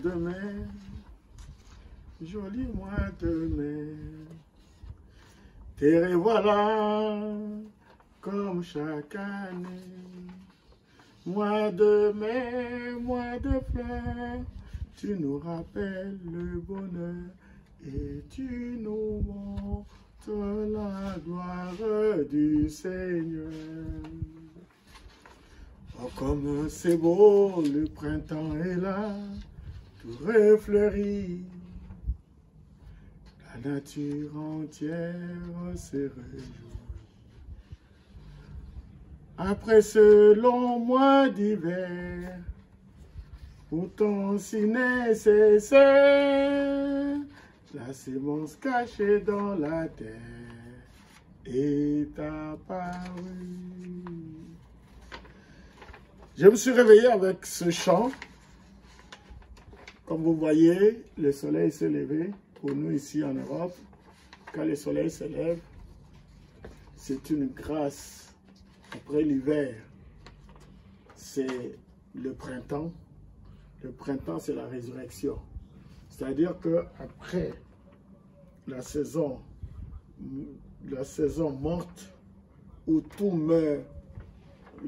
de mai, joli mois de mai. Te revoilà comme chaque année. Mois de mai, mois de fleurs, tu nous rappelles le bonheur et tu nous montres la gloire du Seigneur. Oh, comme c'est beau, le printemps est là, tout refleurit. La nature entière se réjouit. Après ce long mois d'hiver, pourtant si nécessaire, la sémence cachée dans la terre est apparue. Je me suis réveillé avec ce chant. Comme vous voyez, le soleil s'est levé. Pour nous ici en Europe, quand le soleil se lève, c'est une grâce. Après l'hiver, c'est le printemps. Le printemps, c'est la résurrection. C'est-à-dire qu'après la saison morte, où tout meurt,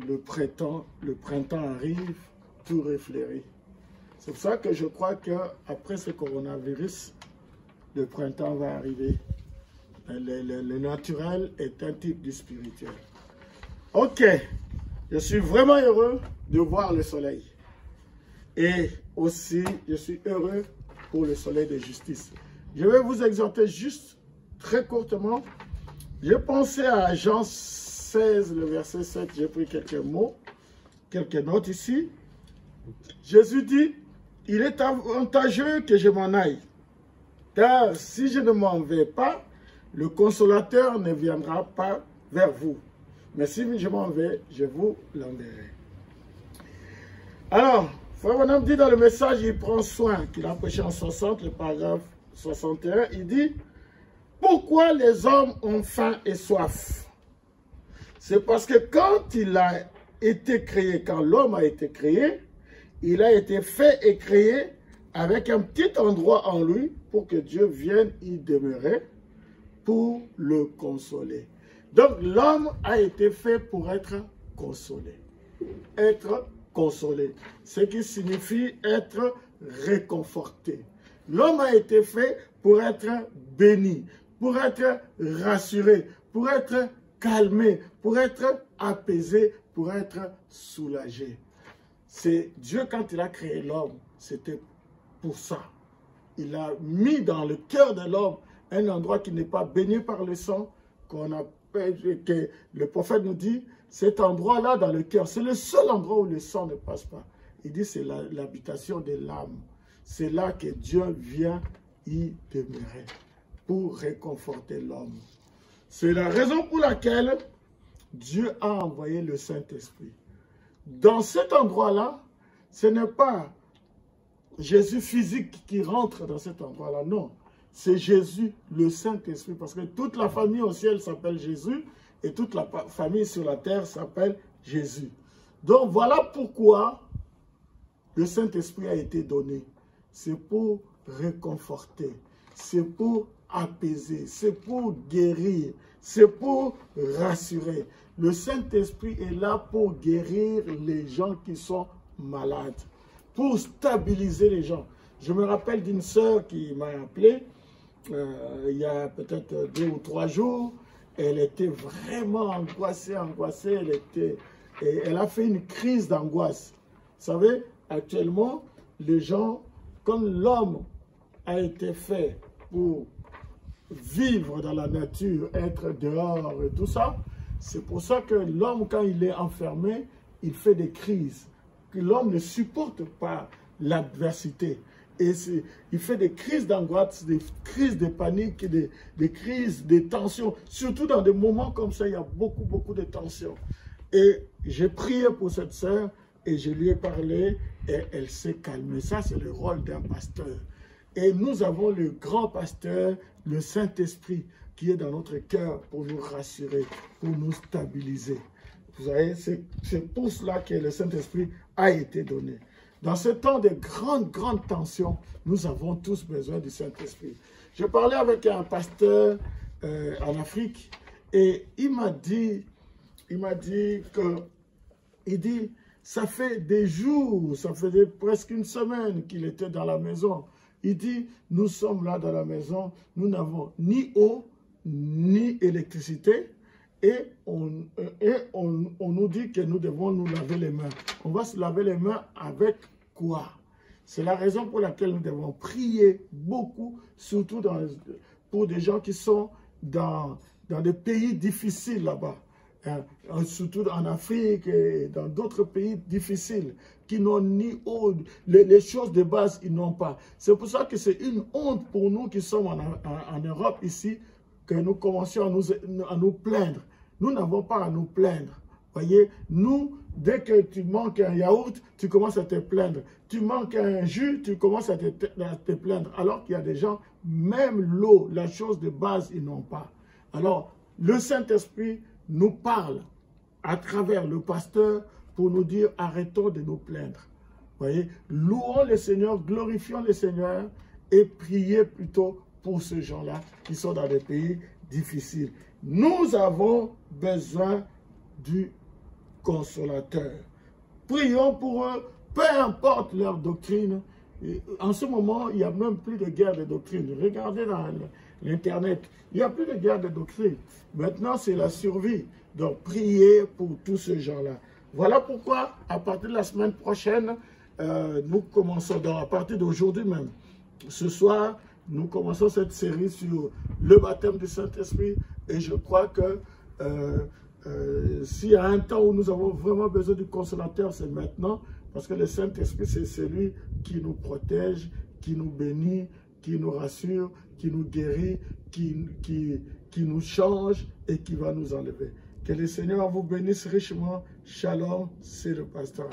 le printemps arrive, tout refleurit. C'est pour ça que je crois qu'après ce coronavirus, le printemps va arriver. Le naturel est un type du spirituel. Ok, je suis vraiment heureux de voir le soleil. Et aussi, je suis heureux pour le soleil de justice. Je vais vous exhorter juste très courtement. J'ai pensé à Jean 16, le verset 7. J'ai pris quelques mots, quelques notes ici. Jésus dit, il est avantageux que je m'en aille. Car si je ne m'en vais pas, le consolateur ne viendra pas vers vous. Mais si je m'en vais, je vous l'enverrai. Alors, Frère Branham dit dans le message, il prend soin, qu'il a prêché en 60, le paragraphe 61, il dit, pourquoi les hommes ont faim et soif? C'est parce que quand il a été créé, quand l'homme a été créé, il a été fait et créé avec un petit endroit en lui pour que Dieu vienne y demeurer pour le consoler. Donc l'homme a été fait pour être consolé. Être consolé, ce qui signifie être réconforté. L'homme a été fait pour être béni, pour être rassuré, pour être calmé, pour être apaisé, pour être soulagé. C'est Dieu, quand il a créé l'homme, c'était pour ça. Il a mis dans le cœur de l'homme un endroit qui n'est pas baigné par le sang, que le prophète nous dit, cet endroit-là dans le cœur, c'est le seul endroit où le sang ne passe pas. Il dit c'est l'habitation de l'âme. C'est là que Dieu vient y demeurer pour réconforter l'homme. C'est la raison pour laquelle Dieu a envoyé le Saint-Esprit. Dans cet endroit-là, ce n'est pas Jésus physique qui rentre dans cet endroit-là, non. C'est Jésus, le Saint-Esprit, parce que toute la famille au ciel s'appelle Jésus et toute la famille sur la terre s'appelle Jésus. Donc voilà pourquoi le Saint-Esprit a été donné. C'est pour réconforter, c'est pour apaiser, c'est pour guérir, c'est pour rassurer. Le Saint-Esprit est là pour guérir les gens qui sont malades, pour stabiliser les gens. Je me rappelle d'une sœur qui m'a appelé il y a peut-être 2 ou 3 jours. Elle était vraiment angoissée. Elle a fait une crise d'angoisse. Vous savez, actuellement, les gens, comme l'homme a été fait pour vivre dans la nature, être dehors et tout ça, c'est pour ça que l'homme, quand il est enfermé, il fait des crises. Que l'homme ne supporte pas l'adversité. Et il fait des crises d'angoisse, des crises de panique, des crises de tension. Surtout dans des moments comme ça, il y a beaucoup de tension. Et j'ai prié pour cette sœur et je lui ai parlé et elle s'est calmée. Ça, c'est le rôle d'un pasteur. Et nous avons le grand pasteur, le Saint-Esprit, qui est dans notre cœur pour nous rassurer, pour nous stabiliser. Vous voyez, c'est pour cela que le Saint-Esprit a été donné. Dans ce temps de grandes tensions, nous avons tous besoin du Saint-Esprit. Je parlais avec un pasteur en Afrique et il m'a dit ça fait des jours, ça faisait presque une semaine qu'il était dans la maison. Il dit, nous sommes là dans la maison, nous n'avons ni eau, ni électricité, et on nous dit que nous devons nous laver les mains. On va se laver les mains avec quoi? C'est la raison pour laquelle nous devons prier beaucoup, surtout pour des gens qui sont dans des pays difficiles là-bas. Surtout en Afrique et dans d'autres pays difficiles, qui n'ont ni eau, les choses de base, ils n'ont pas. C'est pour ça que c'est une honte pour nous qui sommes en Europe ici, que nous commencions à nous plaindre. Nous n'avons pas à nous plaindre. Voyez, nous, dès que tu manques un yaourt, tu commences à te plaindre. Tu manques un jus, tu commences à te plaindre. Alors qu'il y a des gens, même l'eau, la chose de base, ils n'ont pas. Alors, le Saint-Esprit nous parle à travers le pasteur pour nous dire arrêtons de nous plaindre. Voyez, louons le Seigneur, glorifions le Seigneur et priez plutôt pour ces gens-là qui sont dans des pays difficiles. Nous avons besoin du consolateur. Prions pour eux, peu importe leur doctrine. En ce moment, il n'y a même plus de guerre de doctrine. Regardez dans l'Internet, il n'y a plus de guerre de doctrine. Maintenant, c'est la survie. Donc, priez pour tous ces gens-là. Voilà pourquoi, à partir de la semaine prochaine, nous commençons, donc à partir d'aujourd'hui même, ce soir, nous commençons cette série sur le baptême du Saint-Esprit. Et je crois que s'il y a un temps où nous avons vraiment besoin du consolateur, c'est maintenant. Parce que le Saint-Esprit, c'est celui qui nous protège, qui nous bénit, qui nous rassure, qui nous guérit, qui nous change et qui va nous enlever. Que le Seigneur vous bénisse richement. Shalom, c'est le pasteur.